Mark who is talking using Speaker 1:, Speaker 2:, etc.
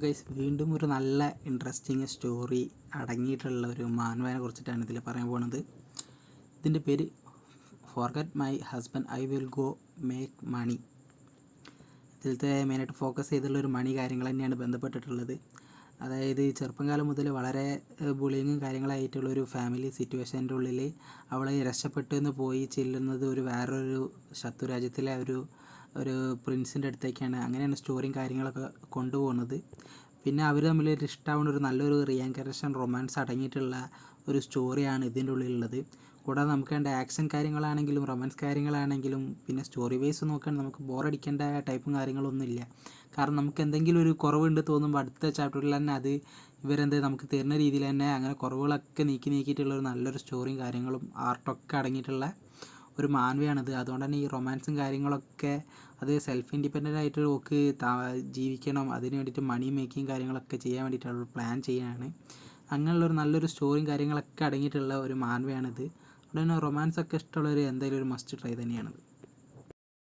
Speaker 1: Guys, വീണ്ടും ഒരു നല്ല ഇൻട്രസ്റ്റിംഗ് സ്റ്റോറി അടങ്ങിയിട്ടുള്ള ഒരു മാൻവയെ കുറിച്ചിട്ടാണ് ഇതിൽ പറയാൻ പോകുന്നത്. ഇതിൻ്റെ പേര് forget my husband I will go make money. ഇതിലത്തെ മെയിനായിട്ട് ഫോക്കസ് ചെയ്തുള്ള ഒരു മണി കാര്യങ്ങൾ തന്നെയാണ് ബന്ധപ്പെട്ടിട്ടുള്ളത്. അതായത് ചെറുപ്പം കാലം മുതൽ വളരെ ബുള്ളിങ്ങും കാര്യങ്ങളായിട്ടുള്ളൊരു ഫാമിലി സിറ്റുവേഷൻ്റെ ഉള്ളിൽ അവൾ രക്ഷപ്പെട്ടു എന്ന് പോയി ചെല്ലുന്നത് വേറൊരു ശത്രു രാജ്യത്തിലെ ഒരു പ്രിൻസിൻ്റെ അടുത്തേക്കാണ്. അങ്ങനെയാണ് സ്റ്റോറിയും കാര്യങ്ങളൊക്കെ കൊണ്ടുപോകുന്നത്. പിന്നെ അവർ തമ്മിലൊരു ഇഷ്ടമാവുന്ന ഒരു നല്ലൊരു റീഎൻകറേഷൻ റൊമാൻസ് അടങ്ങിയിട്ടുള്ള ഒരു സ്റ്റോറിയാണ് ഇതിൻ്റെ ഉള്ളിലുള്ളത്. കൂടാതെ നമുക്ക് വേണ്ട ആക്ഷൻ കാര്യങ്ങളാണെങ്കിലും റൊമാൻസ് കാര്യങ്ങളാണെങ്കിലും പിന്നെ സ്റ്റോറി വൈസ് നോക്കുകയാണെങ്കിൽ നമുക്ക് ബോറടിക്കേണ്ട ടൈപ്പും കാര്യങ്ങളൊന്നുമില്ല. കാരണം നമുക്ക് എന്തെങ്കിലും ഒരു കുറവുണ്ട് തോന്നുമ്പോൾ അടുത്ത ചാപ്റ്ററിൽ തന്നെ അത് നമുക്ക് തരുന്ന രീതിയിൽ തന്നെ അങ്ങനെ കുറവുകളൊക്കെ നീക്കിയിട്ടുള്ള ഒരു നല്ലൊരു സ്റ്റോറിയും കാര്യങ്ങളും ആർട്ടൊക്കെ അടങ്ങിയിട്ടുള്ള ഒരു മാൻവയാണിത്. അതുകൊണ്ട് തന്നെ ഈ റൊമാൻസും കാര്യങ്ങളൊക്കെ അത് സെൽഫ് ഇൻഡിപെൻഡൻ്റ് ആയിട്ട് ഓക്ക് ജീവിക്കണം, അതിന് വേണ്ടിയിട്ട് മണി മേക്കിങ് കാര്യങ്ങളൊക്കെ ചെയ്യാൻ വേണ്ടിയിട്ടുള്ള പ്ലാൻ ചെയ്യാനാണ്. അങ്ങനെയുള്ളൊരു നല്ലൊരു സ്റ്റോറിയും കാര്യങ്ങളൊക്കെ അടങ്ങിയിട്ടുള്ള ഒരു മാൻവയാണിത്. അതുകൊണ്ട് തന്നെ റൊമാൻസൊക്കെ ഇഷ്ടമുള്ളവർ എന്തായാലും ഒരു മസ്റ്റ് ട്രൈ തന്നെയാണിത്.